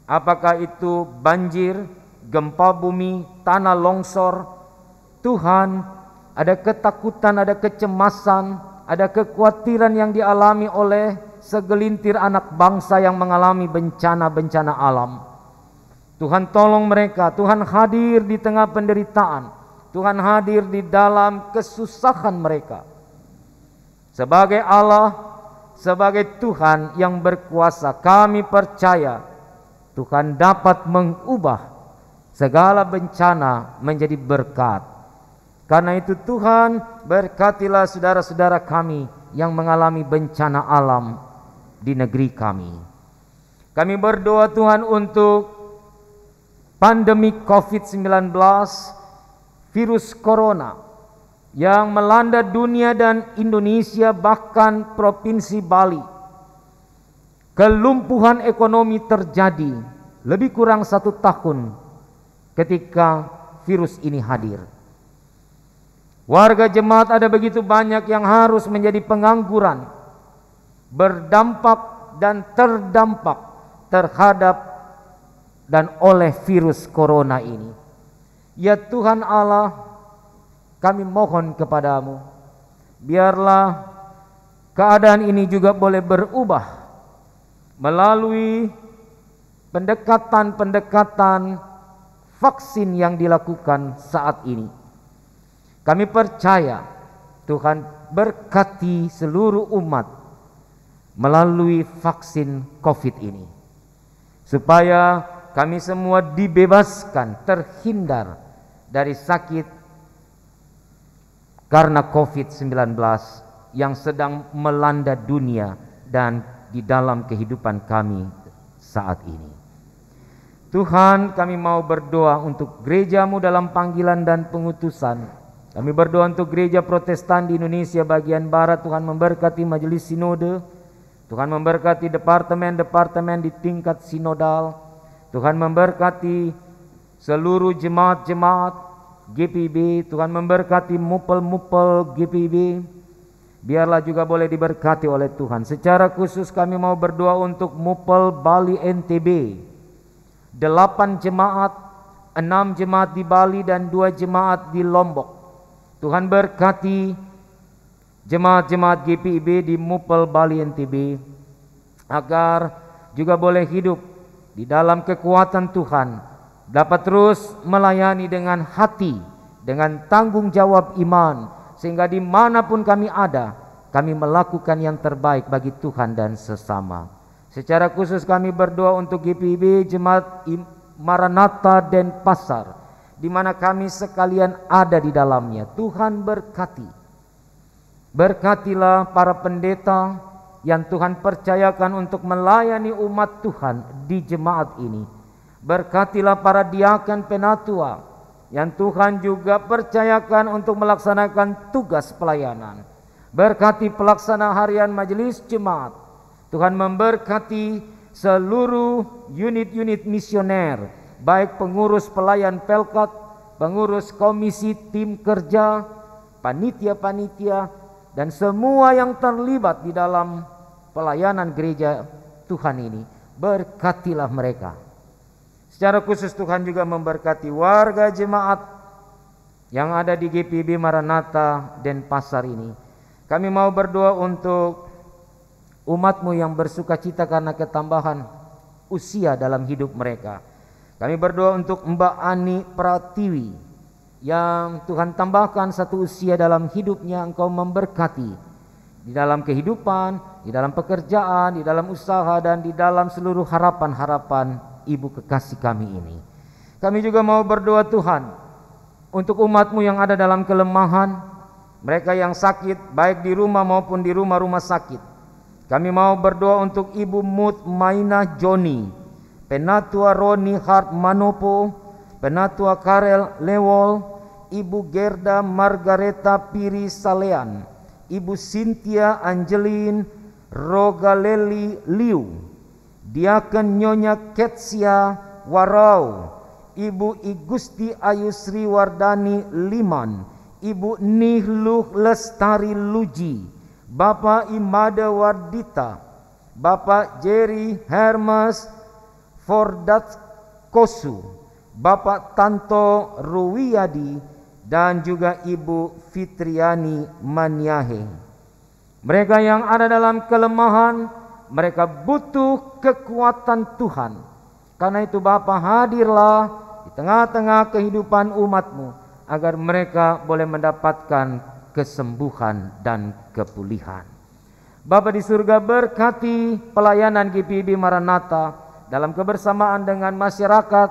apakah itu banjir, gempa bumi, tanah longsor. Tuhan, ada ketakutan, ada kecemasan, ada kekhawatiran yang dialami oleh segelintir anak bangsa yang mengalami bencana-bencana alam. Tuhan, tolong mereka. Tuhan hadir di tengah penderitaan. Tuhan hadir di dalam kesusahan mereka. Sebagai Allah, sebagai Tuhan yang berkuasa, kami percaya Tuhan dapat mengubah segala bencana menjadi berkat. Karena itu Tuhan, berkatilah saudara-saudara kami yang mengalami bencana alam di negeri kami. Kami berdoa Tuhan untuk pandemi COVID-19, virus corona yang melanda dunia dan Indonesia, bahkan provinsi Bali. Kelumpuhan ekonomi terjadi lebih kurang 1 tahun ketika virus ini hadir. Warga jemaat ada begitu banyak yang harus menjadi pengangguran, berdampak dan terdampak terhadap dan oleh virus corona ini. Ya Tuhan Allah, kami mohon kepadamu, biarlah keadaan ini juga boleh berubah melalui pendekatan-pendekatan vaksin yang dilakukan saat ini. Kami percaya Tuhan berkati seluruh umat melalui vaksin COVID ini, supaya kami semua dibebaskan, terhindar dari sakit karena COVID-19 yang sedang melanda dunia dan di dalam kehidupan kami saat ini. Tuhan, kami mau berdoa untuk gereja-Mu dalam panggilan dan pengutusan. Kami berdoa untuk gereja Protestan di Indonesia bagian Barat. Tuhan memberkati majelis sinode, Tuhan memberkati departemen-departemen di tingkat sinodal. Tuhan memberkati seluruh jemaat-jemaat GPIB. Tuhan memberkati mupel-mupel GPIB. Biarlah juga boleh diberkati oleh Tuhan. Secara khusus kami mau berdoa untuk mupel Bali NTB. 8 jemaat, 6 jemaat di Bali dan 2 jemaat di Lombok. Tuhan berkati jemaat-jemaat GPIB di mupel Bali NTB, agar juga boleh hidup di dalam kekuatan Tuhan, dapat terus melayani dengan hati, dengan tanggung jawab iman, sehingga dimanapun kami ada, kami melakukan yang terbaik bagi Tuhan dan sesama. Secara khusus kami berdoa untuk GPIB Jemaat Maranatha Denpasar, di mana kami sekalian ada di dalamnya. Tuhan berkati. Berkatilah para pendeta yang Tuhan percayakan untuk melayani umat Tuhan di jemaat ini. Berkatilah para diaken penatua yang Tuhan juga percayakan untuk melaksanakan tugas pelayanan. Berkati pelaksana harian majelis jemaat. Tuhan memberkati seluruh unit-unit misioner, baik pengurus pelayan Pelkat, pengurus komisi tim kerja, panitia-panitia, dan semua yang terlibat di dalam pelayanan gereja Tuhan ini. Berkatilah mereka. Secara khusus Tuhan juga memberkati warga jemaat yang ada di GPIB Maranatha Denpasar ini. Kami mau berdoa untuk umat-Mu yang bersuka cita karena ketambahan usia dalam hidup mereka. Kami berdoa untuk Mbak Ani Pratiwi yang Tuhan tambahkan satu usia dalam hidupnya. Engkau memberkati di dalam kehidupan, di dalam pekerjaan, di dalam usaha, dan di dalam seluruh harapan-harapan ibu kekasih kami ini. Kami juga mau berdoa Tuhan untuk umat-Mu yang ada dalam kelemahan, mereka yang sakit baik di rumah maupun di rumah-rumah sakit. Kami mau berdoa untuk Ibu Mutmainah Joni, Penatua Roni Hart Manopo, Penatua Karel Lewol, Ibu Gerda Margareta Piri Salean, Ibu Cynthia Angelin Rogaleli Liu, Diaken Nyonya Ketsia Warau, Ibu Igusti Ayu Sri Wardani Liman, Ibu Nihluh Lestari Luji, Bapak Imada Wardita, Bapak Jerry Hermes Fordat Kosu, Bapak Tanto Ruwiyadi, dan juga Ibu Fitriani Maniahe. Mereka yang ada dalam kelemahan, mereka butuh kekuatan Tuhan. Karena itu Bapa, hadirlah di tengah-tengah kehidupan umat-Mu, agar mereka boleh mendapatkan kesembuhan dan kepulihan. Bapa di surga, berkati pelayanan GPIB Maranatha dalam kebersamaan dengan masyarakat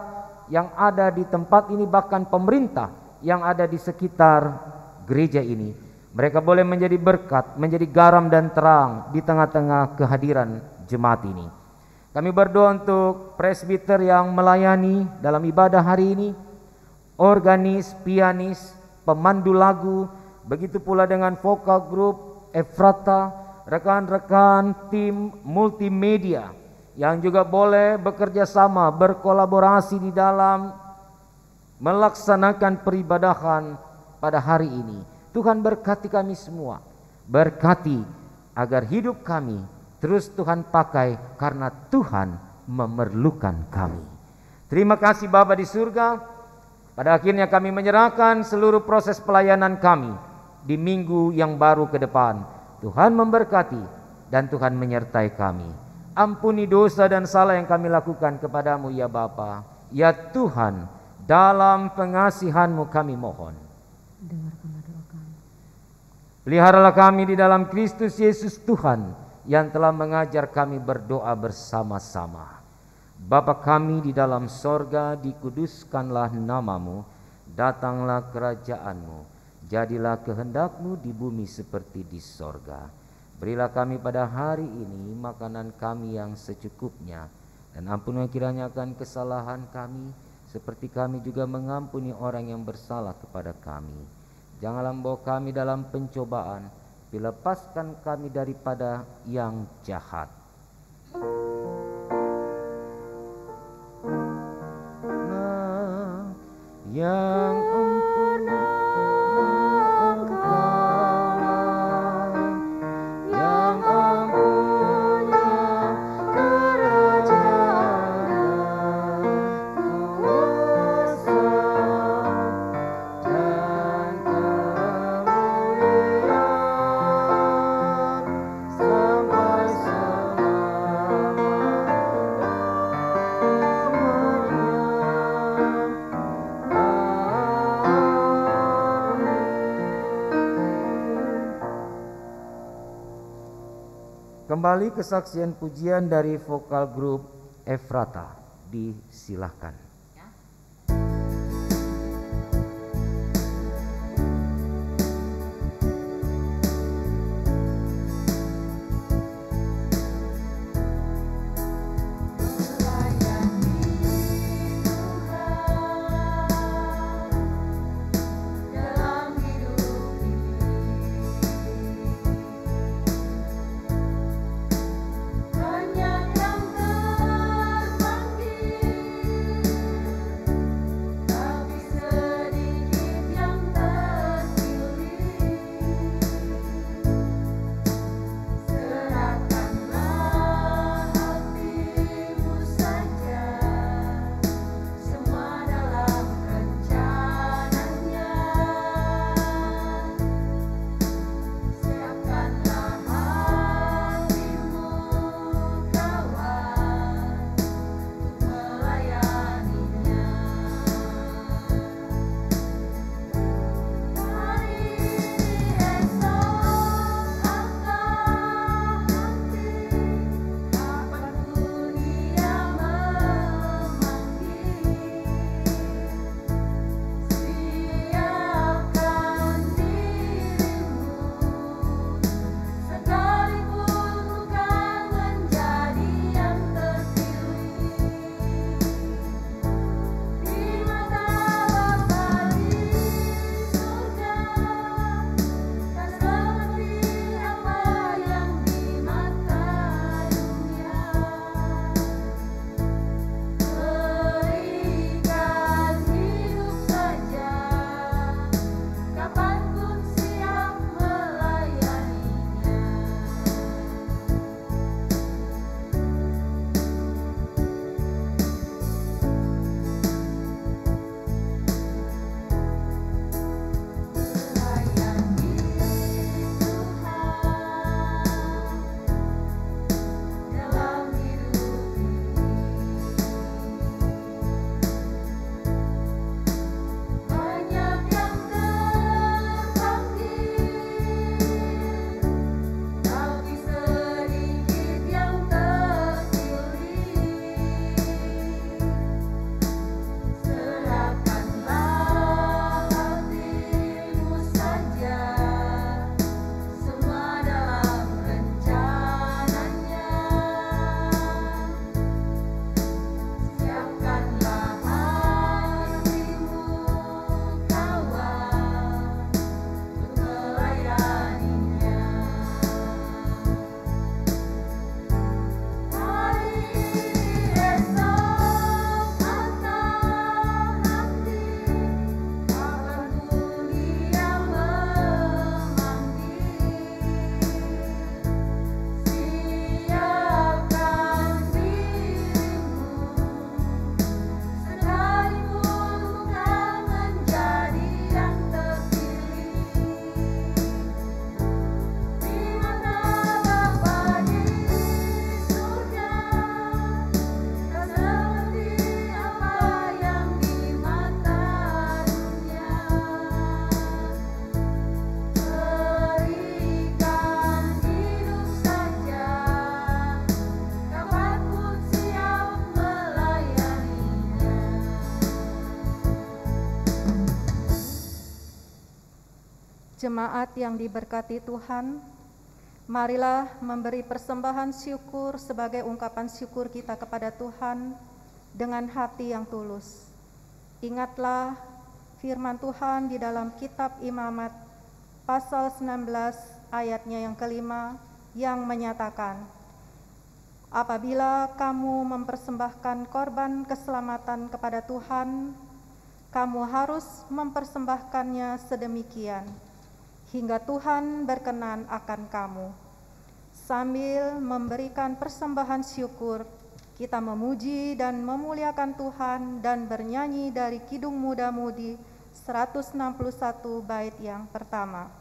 yang ada di tempat ini, bahkan pemerintah yang ada di sekitar gereja ini. Mereka boleh menjadi berkat, menjadi garam dan terang di tengah-tengah kehadiran jemaat ini. Kami berdoa untuk presbiter yang melayani dalam ibadah hari ini, organis, pianis, pemandu lagu, begitu pula dengan vokal group Efrata, rekan-rekan tim multimedia yang juga boleh bekerja sama, berkolaborasi di dalam melaksanakan peribadahan pada hari ini. Tuhan berkati kami semua, berkati agar hidup kami terus Tuhan pakai karena Tuhan memerlukan kami. Terima kasih Bapa di surga. Pada akhirnya kami menyerahkan seluruh proses pelayanan kami di minggu yang baru ke depan. Tuhan memberkati dan Tuhan menyertai kami. Ampuni dosa dan salah yang kami lakukan kepadamu ya Bapa. Ya Tuhan, dalam pengasihan-Mu kami mohon. Dengarkanlah doa kami. Peliharalah kami di dalam Kristus Yesus Tuhan yang telah mengajar kami berdoa bersama-sama. Bapa kami di dalam sorga, dikuduskanlah nama-Mu, datanglah kerajaan-Mu, jadilah kehendak-Mu di bumi seperti di sorga. Berilah kami pada hari ini makanan kami yang secukupnya, dan ampunilah kiranya akan kesalahan kami, seperti kami juga mengampuni orang yang bersalah kepada kami. Janganlah membawa kami dalam pencobaan, tapi lepaskan kami daripada yang jahat. Nah, yang kembali kesaksian pujian dari vokal grup Efrata, disilahkan. Banyak yang terpanggil Jemaat yang diberkati Tuhan, marilah memberi persembahan syukur sebagai ungkapan syukur kita kepada Tuhan dengan hati yang tulus. Ingatlah firman Tuhan di dalam kitab Imamat pasal 19 ayatnya yang kelima yang menyatakan, apabila kamu mempersembahkan korban keselamatan kepada Tuhan, kamu harus mempersembahkannya sedemikian hingga Tuhan berkenan akan kamu. Sambil memberikan persembahan syukur, kita memuji dan memuliakan Tuhan dan bernyanyi dari Kidung Muda-Mudi 161 bait yang pertama.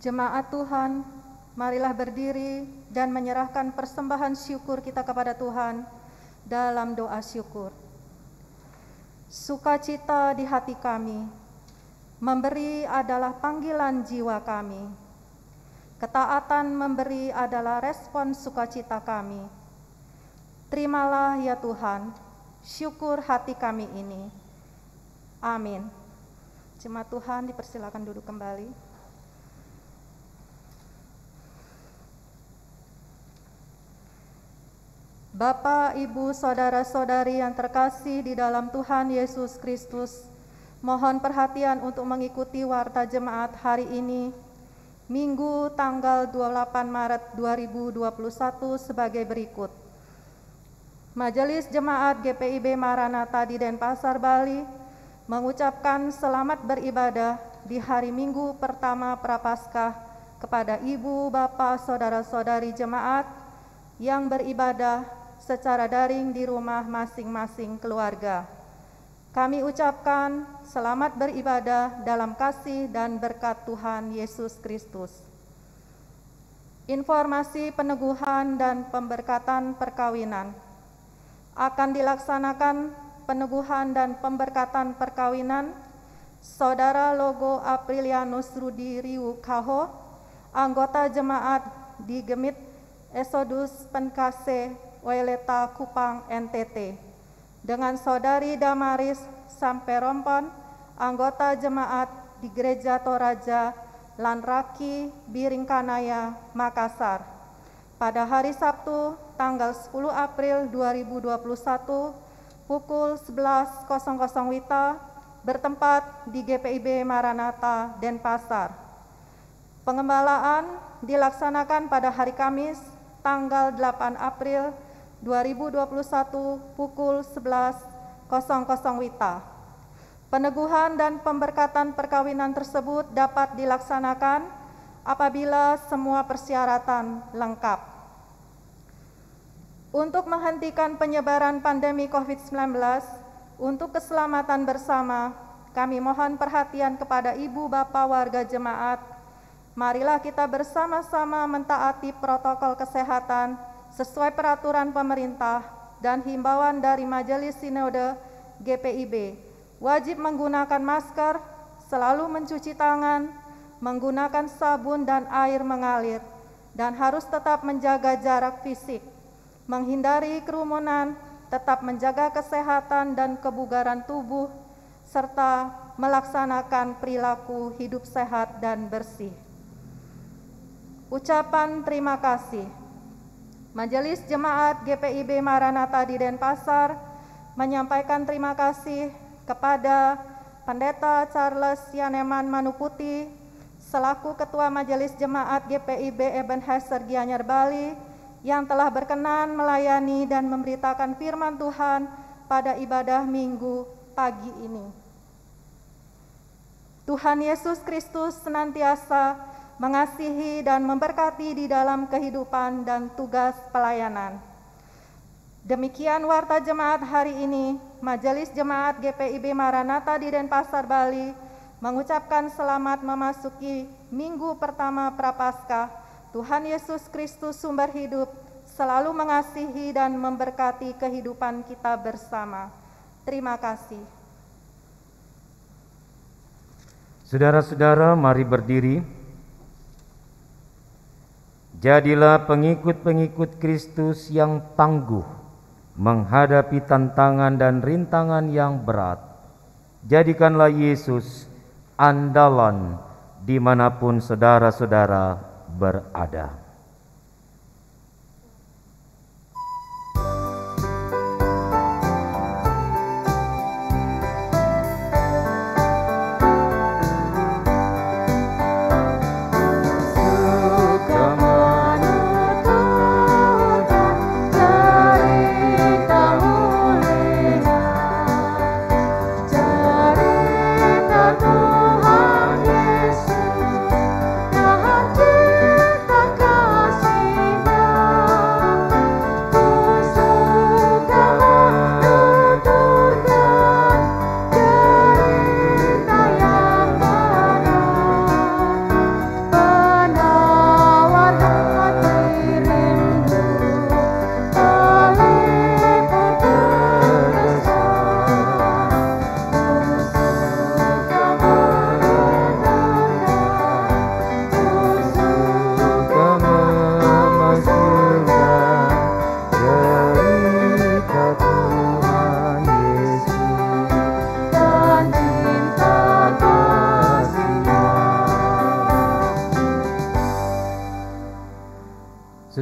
Jemaat Tuhan, marilah berdiri dan menyerahkan persembahan syukur kita kepada Tuhan dalam doa syukur. Sukacita di hati kami, memberi adalah panggilan jiwa kami. Ketaatan memberi adalah respon sukacita kami. Terimalah ya Tuhan, syukur hati kami ini. Amin. Jemaat Tuhan dipersilakan duduk kembali. Bapak, Ibu, saudara-saudari yang terkasih di dalam Tuhan Yesus Kristus, mohon perhatian untuk mengikuti warta jemaat hari ini, Minggu tanggal 28 Maret 2021 sebagai berikut. Majelis Jemaat GPIB Maranatha di Denpasar, Bali, mengucapkan selamat beribadah di hari Minggu pertama Prapaskah kepada Ibu, Bapak, saudara-saudari jemaat yang beribadah secara daring di rumah masing-masing keluarga. Kami ucapkan selamat beribadah dalam kasih dan berkat Tuhan Yesus Kristus. Informasi peneguhan dan pemberkatan perkawinan. Akan dilaksanakan peneguhan dan pemberkatan perkawinan Saudara Logo Aprilianus Rudi Riu Kaho, anggota jemaat di Gemit Exodus Penkase Waileta Kupang NTT, dengan Saudari Damaris Samperompon, anggota jemaat di Gereja Toraja Lanraki, Biringkanaya, Makassar. Pada hari Sabtu, tanggal 10 April 2021, pukul 11.00 WITA, bertempat di GPIB Maranatha, Denpasar. Pengembalaan dilaksanakan pada hari Kamis, tanggal 8 April 2021, pukul 11.00 WITA. Peneguhan dan pemberkatan perkawinan tersebut dapat dilaksanakan apabila semua persyaratan lengkap. Untuk menghentikan penyebaran pandemi COVID-19, untuk keselamatan bersama, kami mohon perhatian kepada ibu bapak warga jemaat. Marilah kita bersama-sama mentaati protokol kesehatan sesuai peraturan pemerintah dan himbauan dari Majelis Sinode GPIB. Wajib menggunakan masker, selalu mencuci tangan, menggunakan sabun dan air mengalir, dan harus tetap menjaga jarak fisik, menghindari kerumunan, tetap menjaga kesehatan dan kebugaran tubuh, serta melaksanakan perilaku hidup sehat dan bersih. Ucapan terima kasih. Majelis Jemaat GPIB Maranatha di Denpasar menyampaikan terima kasih kepada Pendeta Charles Yaneman Manuputi selaku Ketua Majelis Jemaat GPIB Ebenezer Gianyar Bali yang telah berkenan melayani dan memberitakan firman Tuhan pada ibadah Minggu pagi ini. Tuhan Yesus Kristus senantiasa mengasihi dan memberkati di dalam kehidupan dan tugas pelayanan. Demikian warta jemaat hari ini. Majelis Jemaat GPIB Maranatha di Denpasar, Bali mengucapkan selamat memasuki minggu pertama Prapaskah. Tuhan Yesus Kristus sumber hidup selalu mengasihi dan memberkati kehidupan kita bersama. Terima kasih. Saudara-saudara, mari berdiri. Jadilah pengikut-pengikut Kristus yang tangguh menghadapi tantangan dan rintangan yang berat. Jadikanlah Yesus andalan dimanapun saudara-saudara berada.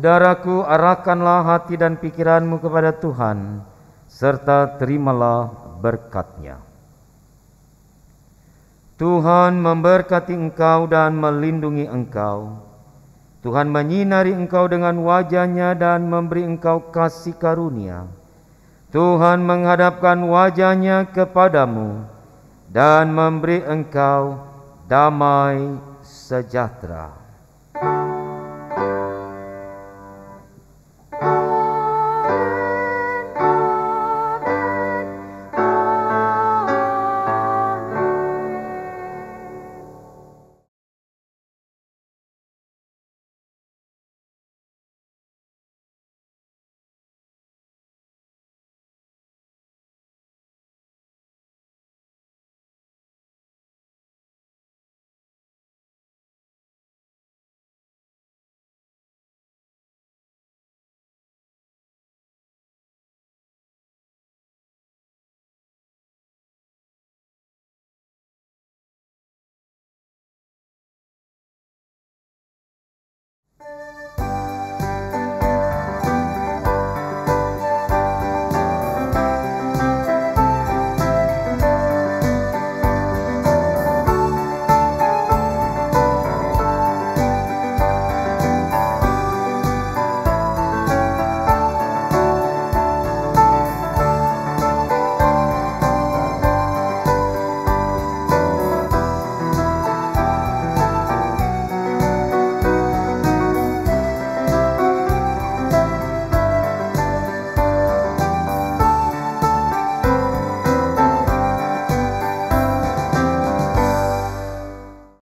Saudaraku, arahkanlah hati dan pikiranmu kepada Tuhan, serta terimalah berkat-Nya. Tuhan memberkati engkau dan melindungi engkau. Tuhan menyinari engkau dengan wajah-Nya dan memberi engkau kasih karunia. Tuhan menghadapkan wajah-Nya kepadamu dan memberi engkau damai sejahtera.